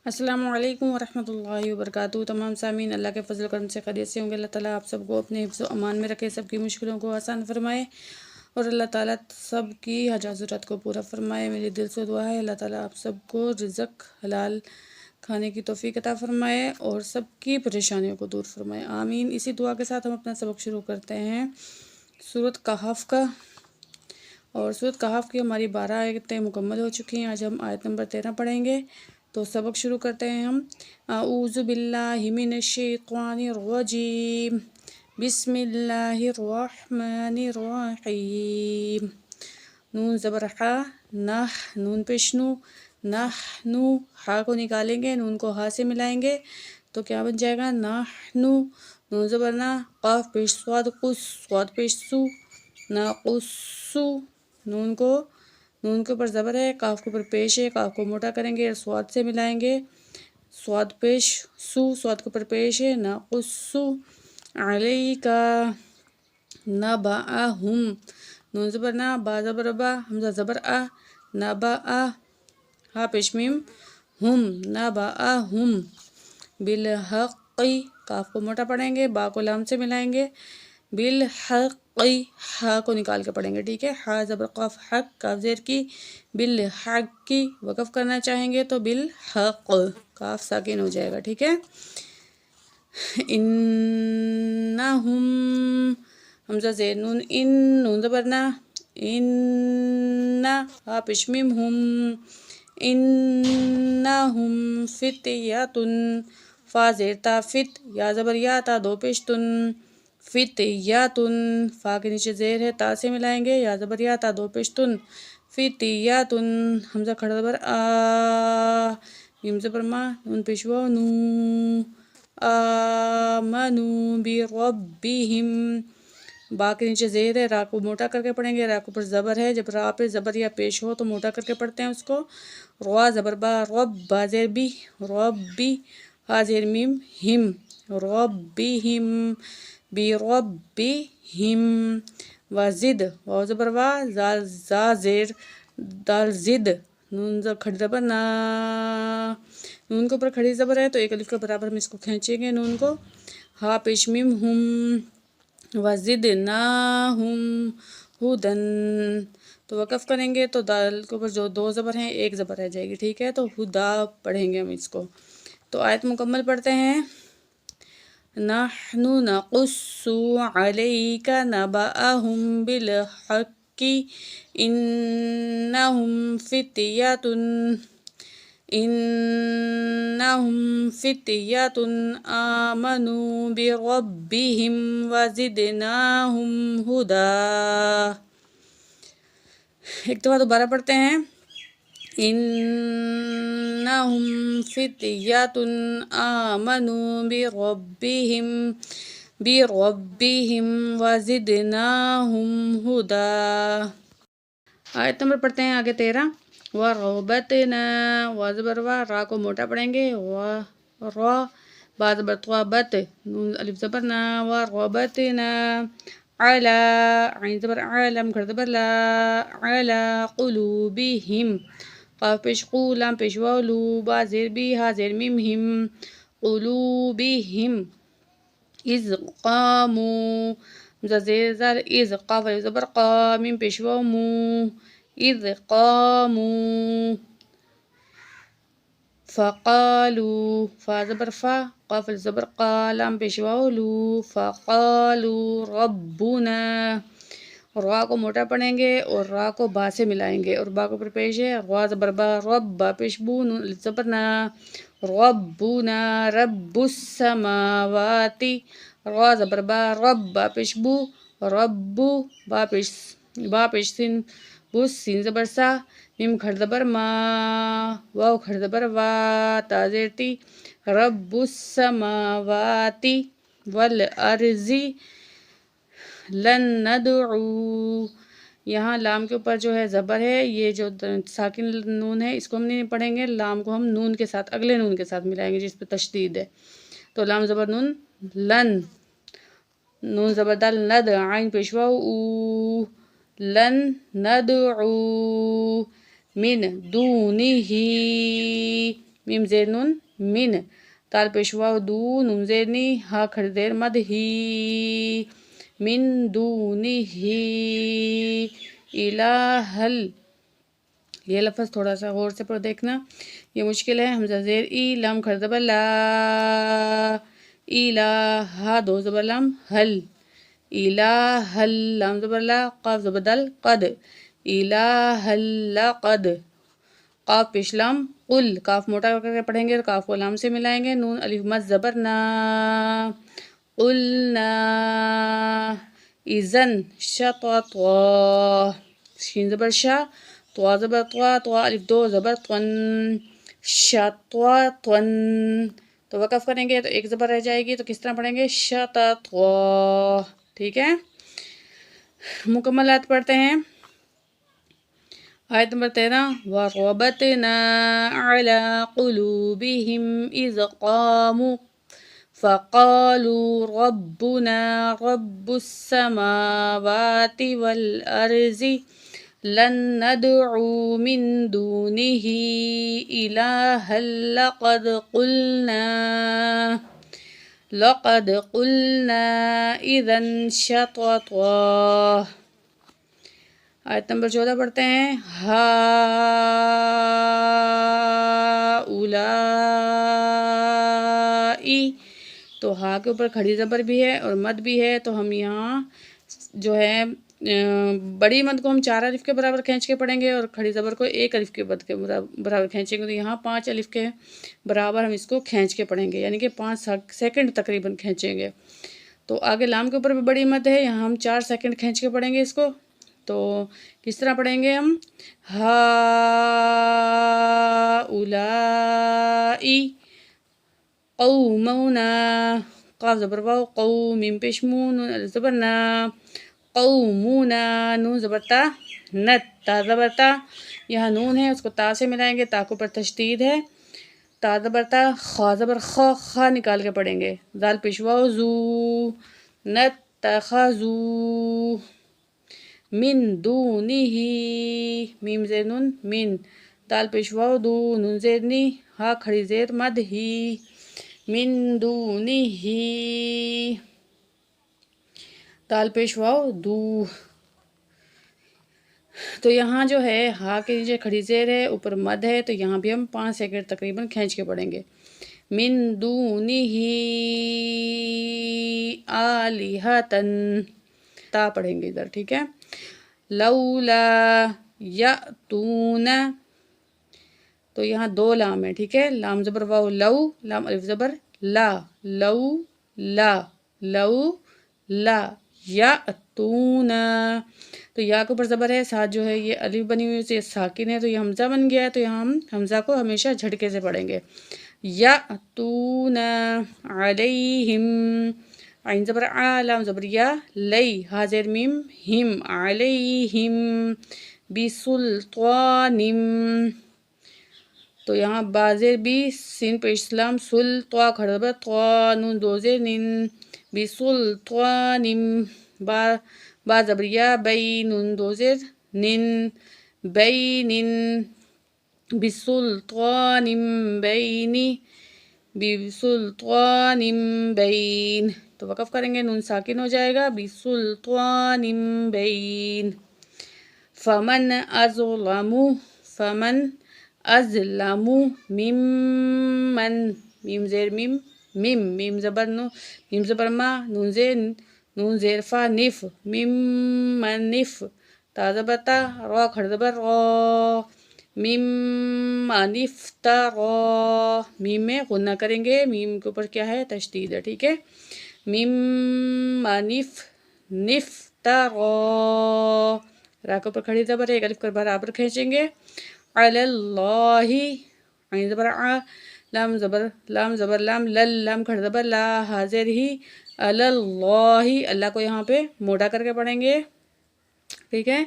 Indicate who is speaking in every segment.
Speaker 1: السلام علیکم ورحمۃ اللہ وبرکاتہ۔ تمام سامعین اللہ کے فضل و کرم سے خیریت سے ہوں گے۔ اللہ تعالیٰ آپ سب کو اپنے حفظ و امان میں رکھے، سب کی مشکلوں کو آسان فرمائے اور اللہ تعالیٰ سب کی حاجات ضرورت کو پورا فرمائے۔ میری دل سے دعا ہے اللہ تعالیٰ آپ سب کو رزق حلال کھانے کی توفیق عطا فرمائے اور سب کی پریشانیوں کو دور فرمائے، آمین۔ اسی دعا کے ساتھ ہم اپنا سبق شروع کرتے ہیں سورۃ کہف کا، اور سورۃ کہف کی ہماری 12 آیتیں مکمل ہو چکی ہیں۔ آج ہم آیت نمبر 13 پڑھیں گے، تو سبق شروع کرتے ہیں ہم۔ اعوذ باللہ من الشیطان الرجیم، بسم اللہ الرحمن الرحیم۔ نون زبر حا، نح، نون پیش نو، نحنو، ہا کو نکالیں گے، نون کو ہا سے ملائیں گے تو کیا بن جائے گا؟ نحنو۔ نون زبر نا، قاف پیش صاد، قص، صاد پیش سو، ناقصو۔ نون کے اوپر زبر ہے، کاف کے اوپر پیش ہے، کاف کو موٹا کریں گے اور سواد سے ملائیں گے، سواد پیش سو، سواد کے اوپر پیش ہے، ناقصو علیکا نبأہم۔ نون زبر نا، با زبر با، حمزہ زبر آ، نبأ، ہا پیش میم، ہم، نبأہم بالحق، کاف کو موٹا پڑھیں گے، با کو لام سے ملائیں گے، بالحق، ہا کو نکال کے پڑھیں گے، ٹھیک ہے۔ ہا زبر قاف حق، کاف زیر کی، بالحق کی، وقف کرنا چاہیں گے تو بالحق، کاف ساکن ہو جائے گا، ٹھیک ہے۔ انہم، حمزہ زیر نون، ان، نون زبر نا، ان، ہا پیش میم، ہم، انہم فتیۃ، فا زیر تا، فت، یا زبر یا، تا دو پیش تن، فتیۃ، فا کے نیچے زیر ہے، تا سے ملائیں گے، یا زبر یا، تا دو پیش تن، فتیۃ، حمزہ کھڑا زبر آ، میم زبر ما، نون پیش واو، نو، آمنو بربہم، با کے نیچے زیر ہے، را کو موٹا کر کے پڑھیں گے، را کے اوپر زبر ہے، جب را پہ زبر یا پیش ہو تو موٹا کر کے پڑھتے ہیں اس کو، را زبر با، رب، با زیر بی، ربی، ہا زیر میم، ہم، ربہم بربہم، وزد، واو زبر وا، زا زیر دال زد، نون کھڑی زبر نا، نون کے اوپر کھڑی زبر ہے تو ایک الف کے برابر ہم اس کو کھینچیں گے نون کو، ہا پیش میم، ہم، وزدناہم ہدن، تو وقف کریں گے تو دال کے اوپر جو دو زبر ہیں ایک زبر رہ جائے گی، ٹھیک ہے، تو ہدا پڑھیں گے ہم اس کو۔ تو آیت مکمل پڑھتے ہیں۔ نحن نقص علیک نبأہم بالحق انہم فتیۃ آمنوا بربہم وزدناہم ہدا۔ ایک دفعہ دوبارہ پڑھتے ہیں۔ انہم فتیۃ آمنوا بربہم وزدناہم ہدا۔ آیت نمبر پڑھتے ہیں آگے 13۔ وربطنا، وا زبر وا، را کو موٹا پڑھیں گے، را، با زبر طوا، بت، نون الف زبر نا، وربطنا علی، عین زبر ع، لام کھڑا زبر لا، علی قلوبہم، قاف پیش قو، لام پیش واو، لو، با زیر بی، ہا زیر میم، ہم، قلوبہم، اذ قاموا، حمزہ زیر زال، اذ، قاف الف زبر قا، میم پیش واو، مو، اذ قاموا، فقالوا، فا زبر فا، قاف الف زبر قا، لام پیش واو، لو، فقالوا ربنا، را کو موٹا پڑھیں گے اور را کو با سے ملائیں گے اور با کے اوپر پیش ہے، را زبر با، رب، با پیش بو، نون الف زبر نا، ربنا رب السماوات، را زبر با، رب، با پیش بو، ربو، با پیش سین، بس، سین زبر سا، میم کھڑ زبر ما، واو کھڑ زبر وا، تا زیر تی، رب السماوات والارض لن ندعو، یہاں لام کے اوپر جو ہے زبر ہے، یہ جو ساکن نون ہے اس کو ہم نہیں پڑھیں گے، لام کو ہم نون کے ساتھ، اگلے نون کے ساتھ ملائیں گے جس پہ تشدید ہے، تو لام زبر نون، لن، نون زبر دال، ند، عین پیش واو، او، لن ندعو من دونہ، میم زیر نون من، دال پیش واو دو، نون زیر نی، ہا کھڑی زیر مد ہی، من دونہ الہل، یہ لفظ تھوڑا سا غور سے پڑھ دیکھنا، یہ مشکل ہے، حمزہ زیر ای، لام کھڑ زبر لا، الہ، دو زبر لام حل، الہ لام زبر لا، قاف زبر دل قد، الہ لقد، قاف پیش لام قل، کاف موٹا کر کے پڑھیں گے اور کاف کو لام سے ملائیں گے، نون الف مد زبر نا، قلنا، اذن شططا، شین زبر شا، طوا زبر طوا، طوا الف دو زبر طن، شططن، تو وقف کریں گے تو ایک زبر رہ جائے گی، تو کس طرح پڑھیں گے شططا، ٹھیک ہے، مکمل آیت پڑھتے ہیں، آیت نمبر 13 وَرَبَطْنَا عَلَىٰ قُلُوبِهِمْ إِذْ قَامُوا فَقَالُوا رَبُّنَا رَبُّ السَّمَاوَاتِ وَالْأَرْضِ لَن نَّدْعُو مِن دُونِهِ إِلَٰهًا لَقَدْ قُلْنَا إِذًا شَطَطًا۔ آیت نمبر 14 پڑھتے ہیں، ہَؤُلَاءِ، تو ہا کے اوپر کھڑی زبر بھی ہے اور مد بھی ہے، تو ہم یہاں جو ہے بڑی مد کو ہم 4 الف کے برابر کھینچ کے پڑھیں گے اور کھڑی زبر کو 1 الف کے مد کے برابر کھینچیں گے، تو یہاں 5 الف کے برابر ہم اس کو کھینچ کے پڑھیں گے، یعنی کہ 5 سیکنڈ تقریباً کھینچیں گے، تو آگے لام کے اوپر بھی بڑی مد ہے، یہاں ہم 4 سیکنڈ کھینچ کے پڑھیں گے اس کو، تو کس طرح پڑھیں گے ہم، ہَؤُلَاءِ قَوْمُنَا، قاف زبر واو، قو، میم پیش مون، نون الف زبر نا، قومنا، نون زبر تا، نت، تا زبر تا، یہاں نون ہے اس کو تا سے ملائیں گے، تا کے اوپر تشدید ہے، تا زبر تا، خا زبر خا، خا نکال کے پڑھیں گے، دال پیش واو زو، نتخذو، من دونہ، میم زیر نون من، دال پیش واو دو، نون زیر نی، ہا کھڑی زیر مد ہی، من دونہ، دال پیش واو دو، تو یہاں جو ہے ہا کے نیچے کھڑی زیر ہے، اوپر مد ہے، تو یہاں بھی ہم 5 سیکنڈ تقریباً کھینچ کے پڑھیں گے، من دونہ آلہۃ، تا پڑھیں گے ادھر، ٹھیک ہے، لولا یأتون، تو یہاں 2 لام ہے، ٹھیک ہے، لام زبر واو لو، لام الف زبر لا، لو لا، لو لا یأتون، تو یا کے اوپر زبر ہے، ساتھ جو ہے یہ الف بنی ہوئی ہے، یہ ساکن ہے، تو یہ حمزہ بن گیا ہے، تو یہاں ہم حمزہ کو ہمیشہ جھٹکے سے پڑھیں گے، یأتون علیہم، عین زبر آ، لام زبر یا، لئی، ہا زیر میم، ہم، علیہم بسلطان، تو یہاں با زیر بی، سین پیش لام سل، طوا کھڑا زبر طوا، نون 2 زیر نن، بسلطان، با زبر یا، بئی، نون 2 زیر نن، بین، بسلطان بین، بسلطان بین، تو وقف کریں گے، نون ساکن ہو جائے گا، بسلطان بین، فمن ازلم ممن، میم زیر میم، میم زبر نو، میم زبر ما، نون زیر فا، نف، ممن نف، تا زبر تا، را کھڑ زبر را، ممن افترا، میم میں غنہ کریں گے، میم کے اوپر کیا ہے تشدید ہے، ٹھیک ہے، ممن نفترا، را کے اوپر کھڑی زبر ہے، ایک الف کر برابر کھینچیں گے، علی اللہ، عین زبر آ، لام زبر لام، لل، لام کھڑ زبر لا، حاضر ہی، علی اللہ، اللہ کو یہاں پہ موٹا کر کے پڑھیں گے، ٹھیک ہے،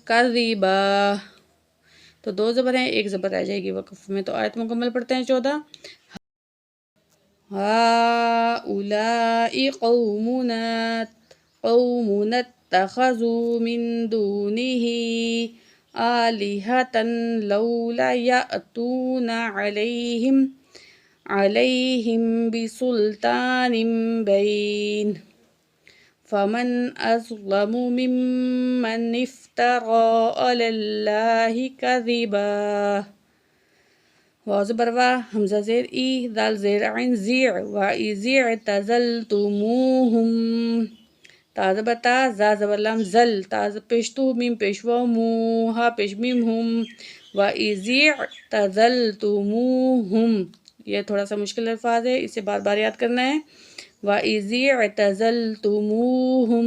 Speaker 1: کذبا، تو 2 زبر ہیں، 1 زبر رہ جائے گی وقف میں، تو آیت مکمل پڑھتے ہیں 14 ہؤلاء قومنا اتخذوا من دونہ آلہۃ لولا یأتون علیہم بسلطان بین فمن اظلم ممن افترى علی اللہ کذبا واو زبر وا حمزہ زیر ای دال زیر عین زیع وَإِذِ اعْتَزَلْتُمُوهُمْ تا زبر تا زا زبر لام زل تا پیش تو میم پیش واو مو ہا پیش میم ہم وَإِذِ اعْتَزَلْتُمُوهُمْ یہ تھوڑا سا مشکل الفاظ ہے، اسے بار بار یاد کرنا ہے۔ وَإِذِ اعْتَزَلْتُمُوهُمْ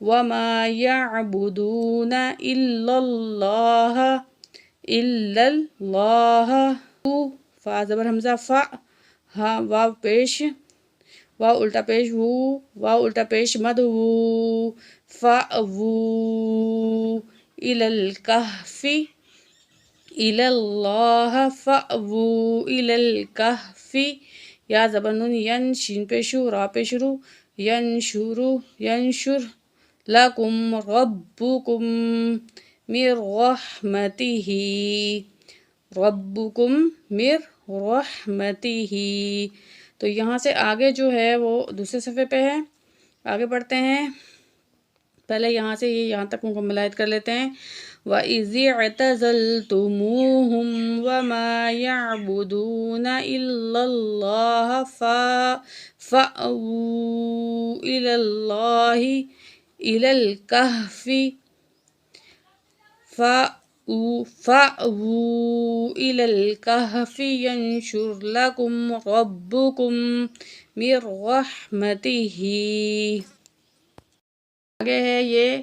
Speaker 1: وَمَا يَعْبُدُونَ إِلَّا اللَّهَ فا زبر حمزہ فا ہا واو پیش واو الٹا پیش وو واو الٹا پیش مد وو فَأْوُوا إِلَى الْكَهْفِ إِلَى اللَّهِ فَأْوُوا إِلَى الْكَهْفِ یا زبر نون ین شین پیشو را پیشرو ینشرو ینشر لَكُمْ رَبُّكُمْ مِنْ رَحْمَتِهِ رَبُّكُمْ مِنْ رَحْمَتِهِ۔ تو یہاں سے آگے جو ہے وہ دوسرے صفحے پہ ہے، آگے بڑھتے ہیں۔ پہلے یہاں سے یہاں تک مکمل آیت کر لیتے ہیں۔ وَإِذِ اعْتَزَلْتُمُوهُمْ وَمَا يَعْبُدُونَ إِلَّا اللَّهَ فَأْوُوا إِلَى اللَّهِ إِلَى الْكَهْفِ فَأْوُوا إِلَى الْكَهْفِ يَنشُرْ لَكُمْ رَبُّكُمْ مِنْ رَحْمَتِهِ۔ آگے ہے یہ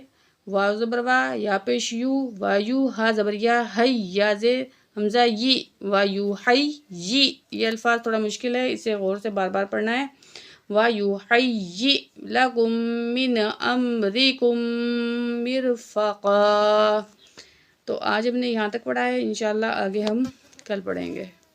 Speaker 1: واو زبر وا یا پیش یو وایو ہا زبر یا ہی یا زیر حمزہ یی وایو ہی یی یہ الفاظ تھوڑا مشکل ہے، اسے غور سے بار بار پڑھنا ہے۔ وَيُحَيِّئْ لَكُم مِّنْ أَمْرِكُم مِّرْفَقًا۔ تو آج ہم نے یہاں تک پڑھا ہے، انشاءاللہ آگے ہم کل پڑھیں گے۔